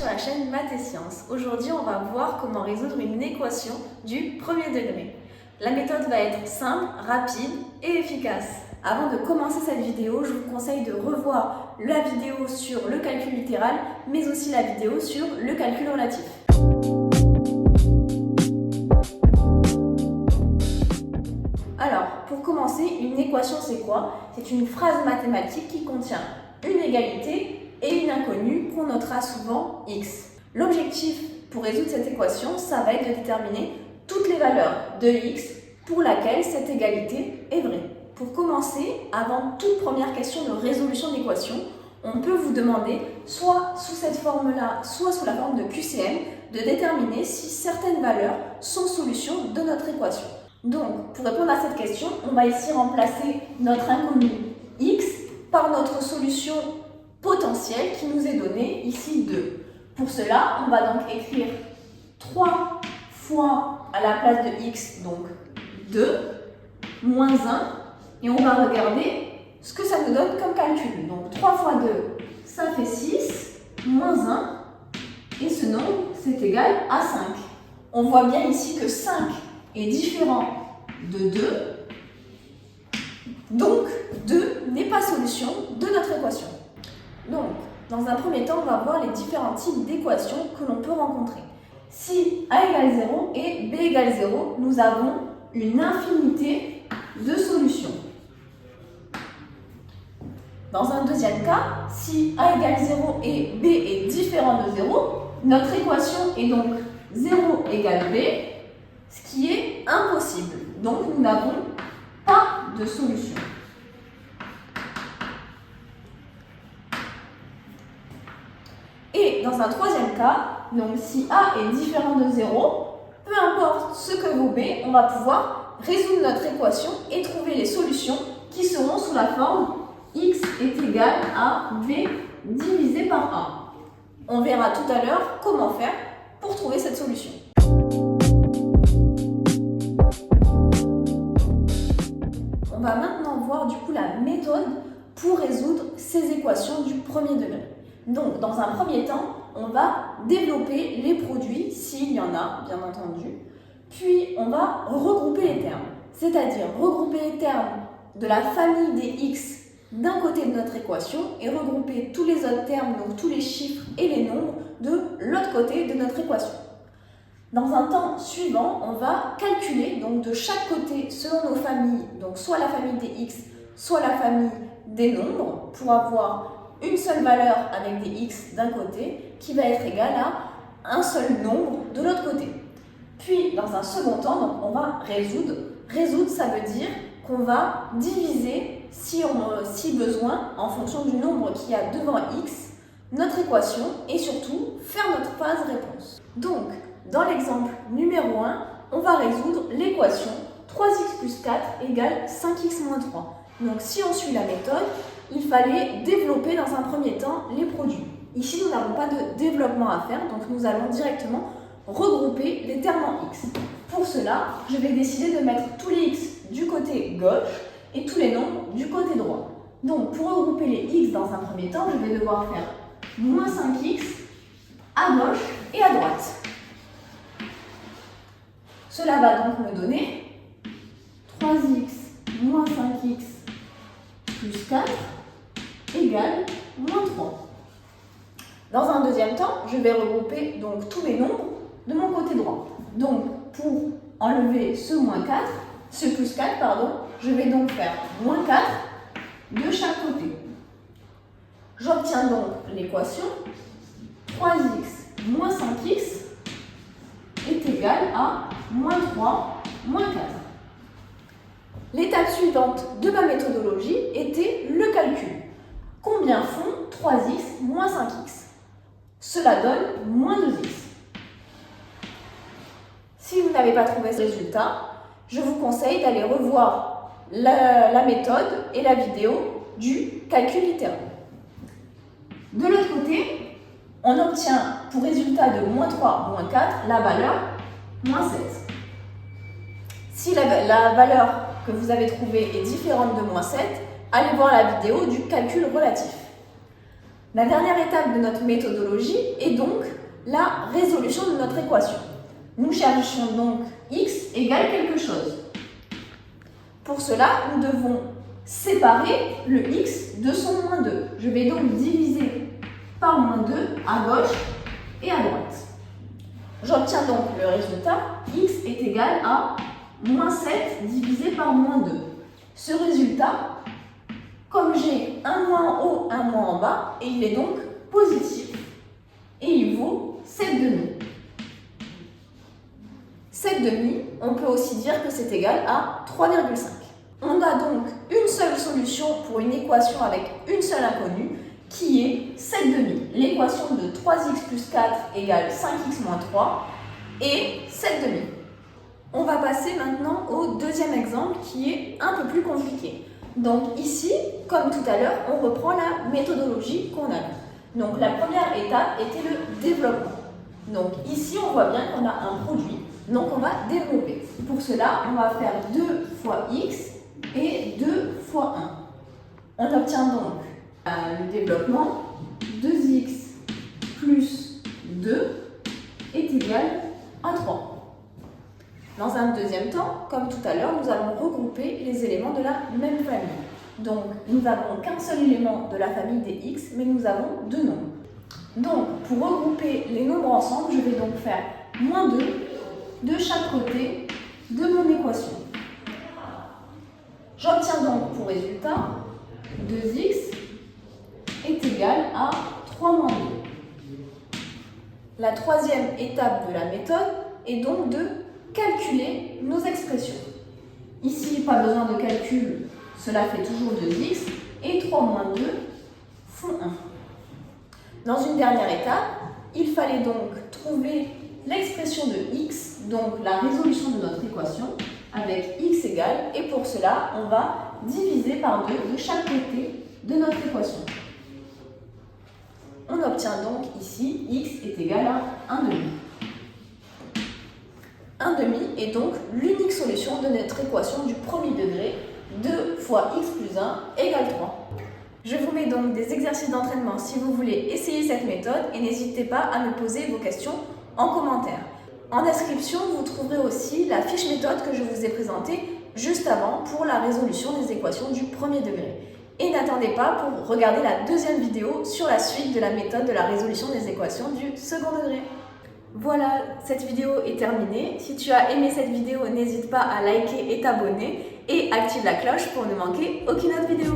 sur la chaîne Maths et Sciences. Aujourd'hui, on va voir comment résoudre une équation du premier degré. La méthode va être simple, rapide et efficace. Avant de commencer cette vidéo, je vous conseille de revoir la vidéo sur le calcul littéral, mais aussi la vidéo sur le calcul relatif. Alors, pour commencer, une équation c'est quoi? C'est une phrase mathématique qui contient une égalité et une inconnue qu'on notera souvent x. L'objectif pour résoudre cette équation, ça va être de déterminer toutes les valeurs de x pour laquelle cette égalité est vraie. Pour commencer, avant toute première question de résolution d'équation, on peut vous demander, soit sous cette forme-là, soit sous la forme de QCM, de déterminer si certaines valeurs sont solutions de notre équation. Donc, pour répondre à cette question, on va ici remplacer notre inconnu x par notre solution potentielle qui nous est donnée ici 2. Pour cela, on va donc écrire 3 fois à la place de x, donc 2, moins 1, et on va regarder ce que ça nous donne comme calcul. Donc 3 fois 2, ça fait 6, moins 1, et ce nombre, c'est égal à 5. On voit bien ici que 5 est différent de 2, donc 2 n'est pas solution de notre équation. Donc, dans un premier temps, on va voir les différents types d'équations que l'on peut rencontrer. Si a égale 0 et b égale 0, nous avons une infinité de solutions. Dans un deuxième cas, si a égale 0 et b est différent de 0, notre équation est donc 0 égale b, ce qui est impossible. Donc, nous n'avons pas de solution. Et dans un troisième cas, donc si a est différent de 0, peu importe ce que vaut b, on va pouvoir résoudre notre équation et trouver les solutions qui seront sous la forme x est égal à b divisé par a. On verra tout à l'heure comment faire pour trouver cette solution. On va maintenant voir du coup la méthode pour résoudre ces équations du premier degré. Donc, dans un premier temps, on va développer les produits, s'il y en a, bien entendu. Puis, on va regrouper les termes. C'est-à-dire regrouper les termes de la famille des x d'un côté de notre équation et regrouper tous les autres termes, donc tous les chiffres et les nombres, de l'autre côté de notre équation. Dans un temps suivant, on va calculer donc de chaque côté, selon nos familles, donc soit la famille des x, soit la famille des nombres, pour avoir une seule valeur avec des x d'un côté qui va être égale à un seul nombre de l'autre côté. Puis, dans un second temps, donc, on va résoudre. Résoudre, ça veut dire qu'on va diviser, si besoin, en fonction du nombre qu'il y a devant x, notre équation et surtout faire notre phase réponse. Donc, dans l'exemple numéro 1, on va résoudre l'équation 3x plus 4 égale 5x moins 3. Donc, si on suit la méthode, il fallait développer dans un premier temps les produits. Ici, nous n'avons pas de développement à faire, donc nous allons directement regrouper les termes en x. Pour cela, je vais décider de mettre tous les x du côté gauche et tous les nombres du côté droit. Donc, pour regrouper les x dans un premier temps, je vais devoir faire moins 5x à gauche et à droite. Cela va donc me donner 3x moins 5x plus 4 égale moins 3. Dans un deuxième temps, je vais regrouper donc tous les nombres de mon côté droit. Donc, pour enlever ce moins 4, ce plus 4, pardon, je vais donc faire moins 4 de chaque côté. J'obtiens donc l'équation 3x moins 5x est égal à moins 3 moins 4. L'étape suivante de ma méthodologie était le calcul. Combien font 3x moins 5x? Cela donne moins 2x. Si vous n'avez pas trouvé ce résultat, je vous conseille d'aller revoir la méthode et la vidéo du calcul littéral. De l'autre côté, on obtient pour résultat de moins 3 moins 4 la valeur moins 7. Si la valeur que vous avez trouvée est différente de moins 7, allez voir la vidéo du calcul relatif. La dernière étape de notre méthodologie est donc la résolution de notre équation. Nous cherchons donc x égale quelque chose. Pour cela, nous devons séparer le x de son moins 2. Je vais donc diviser par moins 2 à gauche et à droite. J'obtiens donc le résultat, x est égal à moins 7 divisé par moins 2. Ce résultat, comme j'ai un moins en haut, un moins en bas, et il est donc positif, et il vaut 7,5. 7,5, on peut aussi dire que c'est égal à 3,5. On a donc une seule solution pour une équation avec une seule inconnue, qui est 7,5. L'équation de 3x plus 4 égale 5x moins 3 et 7,5. On va passer maintenant au deuxième exemple qui est un peu plus compliqué. Donc ici, comme tout à l'heure, on reprend la méthodologie qu'on a vue. Donc la première étape était le développement. Donc ici, on voit bien qu'on a un produit, donc on va développer. Pour cela, on va faire 2 fois x et 2 fois 1. On obtient donc le développement, 2x plus 2 est égal à 3. Dans un deuxième temps, comme tout à l'heure, nous allons regrouper les éléments de la même famille. Donc, nous n'avons qu'un seul élément de la famille des x, mais nous avons deux nombres. Donc, pour regrouper les nombres ensemble, je vais donc faire moins 2 de chaque côté de mon équation. J'obtiens donc pour résultat 2x est égal à 3 moins 2. La troisième étape de la méthode est donc de calculer nos expressions. Ici, pas besoin de calcul, cela fait toujours 2x, et 3 moins 2 font 1. Dans une dernière étape, il fallait donc trouver l'expression de x, donc la résolution de notre équation, avec x égale, et pour cela, on va diviser par 2 de chaque côté de notre équation. On obtient donc ici x est égal à 1,5. 1,5 est donc l'unique solution de notre équation du premier degré, 2 fois x plus 1 égale 3. Je vous mets donc des exercices d'entraînement si vous voulez essayer cette méthode et n'hésitez pas à me poser vos questions en commentaire. En description, vous trouverez aussi la fiche méthode que je vous ai présentée juste avant pour la résolution des équations du premier degré. Et n'attendez pas pour regarder la deuxième vidéo sur la suite de la méthode de la résolution des équations du second degré. Voilà, cette vidéo est terminée. Si tu as aimé cette vidéo, n'hésite pas à liker et t'abonner et active la cloche pour ne manquer aucune autre vidéo.